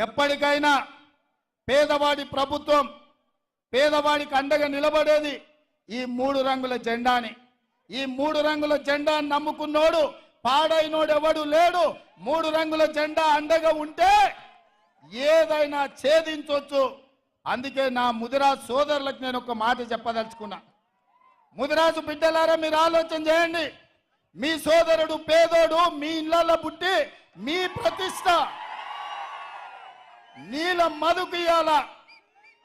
ఎప్పటికైనా పేదవాడి ప్రభుత్వం, పేదవాడికి అండగా నిలబడేది ఈ 3 రంగుల జెండాని. ఈ 3 రంగుల జెండాను నమ్ముకున్నోడు పాడైనోడు ఎవడు లేడు. 3 రంగుల జెండా అండగా ఉంటే ఏదైనా ఛేదించవచ్చు. అందుకే నా ముదిరాజు సోదరులకు నేను ఒక మాట చెప్పదలుచుకున్నా. ముదిరాజు బిడ్డలారా, మీరు ఆలోచన చేయండి. మీ సోదరుడు పేదోడు మీ ఇళ్లలో పుట్టి మీ ప్రతిష్ట నీల మధుకు ఇయ్యాల.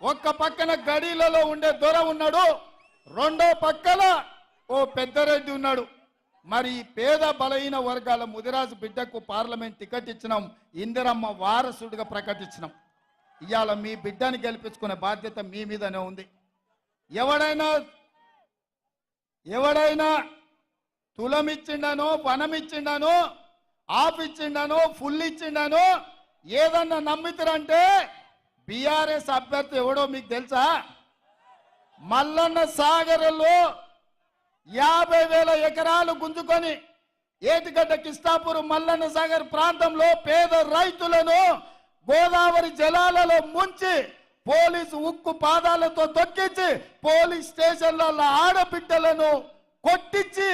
ఒక్క పక్కన గడిలలో ఉండే దొర ఉన్నాడు, రెండో పక్కన ఓ పెద్దరెడ్డి ఉన్నాడు. మరి ఈ పేద బలహీన వర్గాల ముదిరాజు బిడ్డకు పార్లమెంట్ టికెట్ ఇచ్చినాం, ఇందిరమ్మ వారసుడిగా ప్రకటించినాం. ఇవాళ మీ బిడ్డని గెలిపించుకునే బాధ్యత మీ మీదనే ఉంది. ఎవడైనా తులమిచ్చిండనో, వనమిచ్చిండనో, ఆపిచ్చిండనో, ఫుల్ ఇచ్చిండనో ఏదన్నా నమ్మితారంటే బీఆర్ఎస్ అభ్యర్థి ఎవడో మీకు తెలుసా? మల్లన్న సాగర్లో 50,000 ఎకరాలు గుంజుకొని ఏటిగడ్డ కిష్టాపురం మల్లన్న సాగర్ ప్రాంతంలో పేద రైతులను గోదావరి జలాలలో ముంచి పోలీసు ఉక్కు పాదాలతో తొక్కించి పోలీస్ స్టేషన్ల ఆడబిడ్డలను కొట్టించి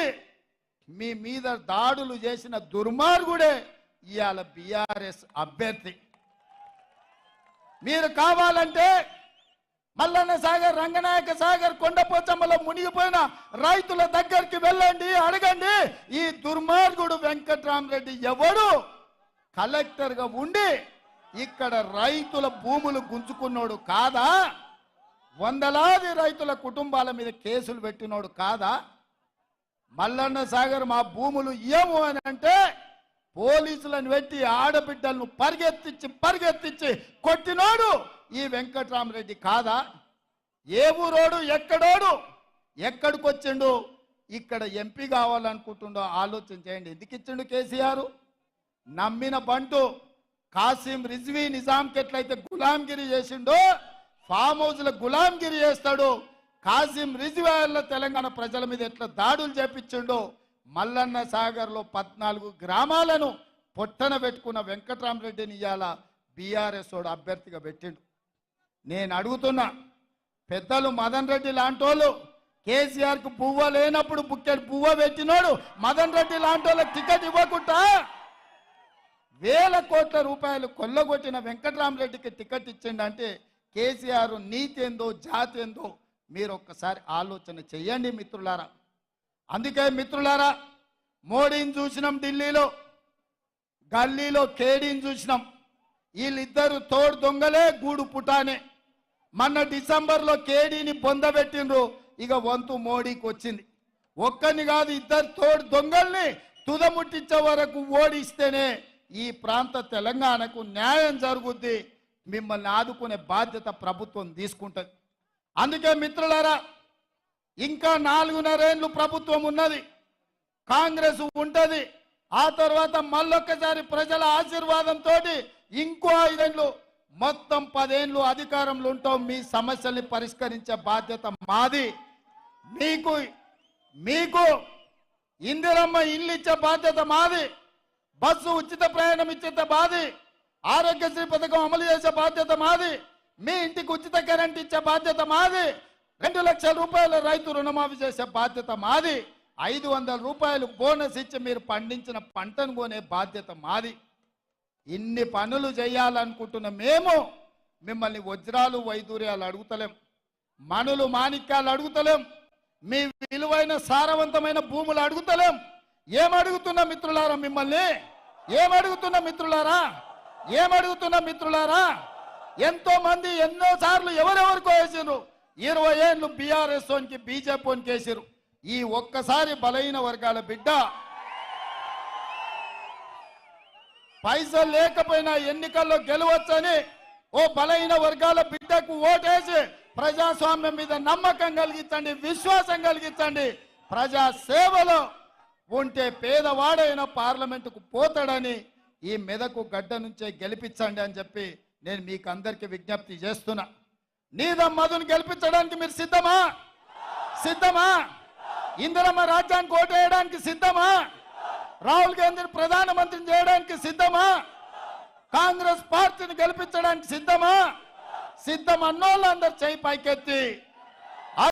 మీ మీద దాడులు చేసిన దుర్మార్గుడే ఇవాళ బీఆర్ఎస్ అభ్యర్థి. మీరు కావాలంటే మల్లన్న సాగర్, రంగనాయక సాగర్, కొండపోచమ్మలో మునిగిపోయిన రైతుల దగ్గరికి వెళ్ళండి, అడగండి. ఈ దుర్మార్గుడు వెంకట్రామరెడ్డి ఎవడు కలెక్టర్గా ఉండి ఇక్కడ రైతుల భూములు గుంజుకున్నోడు కాదా? వందలాది రైతుల కుటుంబాల మీద కేసులు పెట్టినోడు కాదా? మల్లన్న సాగర్ మా భూములు ఇయ్యము అని అంటే పోలీసులను పెట్టి ఆడబిడ్డలను పరిగెత్తించి కొట్టినోడు ఈ వెంకట్రామరెడ్డి కాదా? ఏ ఊరోడు, ఎక్కడోడు, ఎక్కడికి వచ్చిండు, ఇక్కడ ఎంపీ కావాలనుకుంటుండో ఆలోచన చేయండి. ఎందుకు ఇచ్చిండు కేసీఆర్? నమ్మిన బంటు కాసిం రిజ్వీ నిజాంకి ఎట్లయితే గులాంగిరి చేసిండో ఫామ్ హౌస్ల గులాంగిరి చేస్తాడు. కాసిం రిజ్వీ తెలంగాణ ప్రజల మీద ఎట్లా దాడులు చేపించిండో మల్లన్న సాగర్లో 14 గ్రామాలను పొట్టన పెట్టుకున్న వెంకట్రామరెడ్డిని ఇవాళ బీఆర్ఎస్ వాడు అభ్యర్థిగా పెట్టిండు. నేను అడుగుతున్నా, పెద్దలు మదన్ రెడ్డి లాంటి వాళ్ళు కేసీఆర్కు పువ్వ లేనప్పుడు బుక్కెడు పువ్వ పెట్టినోడు మదన్ రెడ్డి లాంటి వాళ్ళకి టికెట్ ఇవ్వకుండా 1000 కోట్ల రూపాయలు కొల్లగొట్టిన వెంకట్రామరెడ్డికి టికెట్ ఇచ్చిండంటే కేసీఆర్ నీతి ఏందో, జాతి ఏందో మీరు ఒక్కసారి ఆలోచన చెయ్యండి మిత్రులారా. అందుకే మిత్రులారా, మోడీని చూసినాం ఢిల్లీలో, గల్లీలో కేడీని చూసినాం. వీళ్ళిద్దరు తోడు దొంగలే, గూడు పుటానే. మొన్న డిసెంబర్లో కేడీని పొందబెట్టిండ్రు, ఇక వంతు మోడీకి వచ్చింది. ఒక్కని కాదు, ఇద్దరు తోడు దొంగల్ని తుదముట్టించే వరకు ఓడిస్తేనే ఈ ప్రాంత తెలంగాణకు న్యాయం జరుగుద్ది. మిమ్మల్ని ఆదుకునే బాధ్యత ప్రభుత్వం తీసుకుంటుంది. అందుకే మిత్రులారా, ఇంకా 4.5 ఏళ్ళు ప్రభుత్వం ఉన్నది, కాంగ్రెస్ ఉంటుంది. ఆ తర్వాత మళ్ళొక్కసారి ప్రజల ఆశీర్వాదంతో ఇంకో 5 ఏళ్ళు, మొత్తం 10 ఏళ్ళు అధికారంలో ఉంటాం. మీ సమస్యల్ని పరిష్కరించే బాధ్యత మాది. మీకు ఇందిరమ్మ ఇల్లు ఇచ్చే బాధ్యత మాది. బస్సు ఉచిత ప్రయాణం ఇచ్చే బాధ్యత, ఆరోగ్యశ్రీ పథకం అమలు చేసే బాధ్యత మాది. మీ ఇంటికి ఉచిత కరెంట్ ఇచ్చే బాధ్యత మాది. 2 లక్షల రూపాయల రైతు రుణమాఫీ చేసే బాధ్యత మాది. 500 రూపాయలు బోనస్ ఇచ్చి మీరు పండించిన పంటను కొనే బాధ్యత మాది. ఇన్ని పనులు చేయాలనుకుంటున్న మేము మిమ్మల్ని వజ్రాలు వైదూర్యాలు అడుగుతలేం, మనులు మాణిక్యాలు అడుగుతలేం, మీ విలువైన సారవంతమైన భూములు అడుగుతలేం. ఏమడుగుతున్నా మిత్రులారా? మిమ్మల్ని ఏమడుగుతున్నా మిత్రులారా? ఎంతో మంది ఎన్నోసార్లు ఎవరెవరికో వేసారు. 20 ఏళ్ళు బీఆర్ఎస్ ఓనికి, బీజేపీ ఓనికి వేసారు. ఈ ఒక్కసారి బలహీన వర్గాల బిడ్డ పైసలు లేకపోయినా ఎన్నికల్లో గెలవచ్చని ఓ బలహీన వర్గాల బిడ్డకు ఓటేసి ప్రజాస్వామ్యం మీద నమ్మకం కలిగించండి, విశ్వాసం కలిగించండి. ప్రజా సేవలో ఉంటే పేదవాడైన పార్లమెంటుకు పోతాడని ఈ మెదకు గడ్డ నుంచే గెలిపించండి అని చెప్పి నేను మీకు అందరికీ విజ్ఞప్తి చేస్తున్నా. నీలం మధుని గెలిపించడానికి మీరు సిద్ధమా? ఇందిరమ్మ రాజ్యానికి ఓటు వేయడానికి సిద్ధమా? రాహుల్ గాంధీని ప్రధానమంత్రిని చేయడానికి సిద్ధమా? కాంగ్రెస్ పార్టీని గెలిపించడానికి సిద్ధమా? సిద్ధం అన్నోళ్ళు అందరు చేయి పైకెత్తి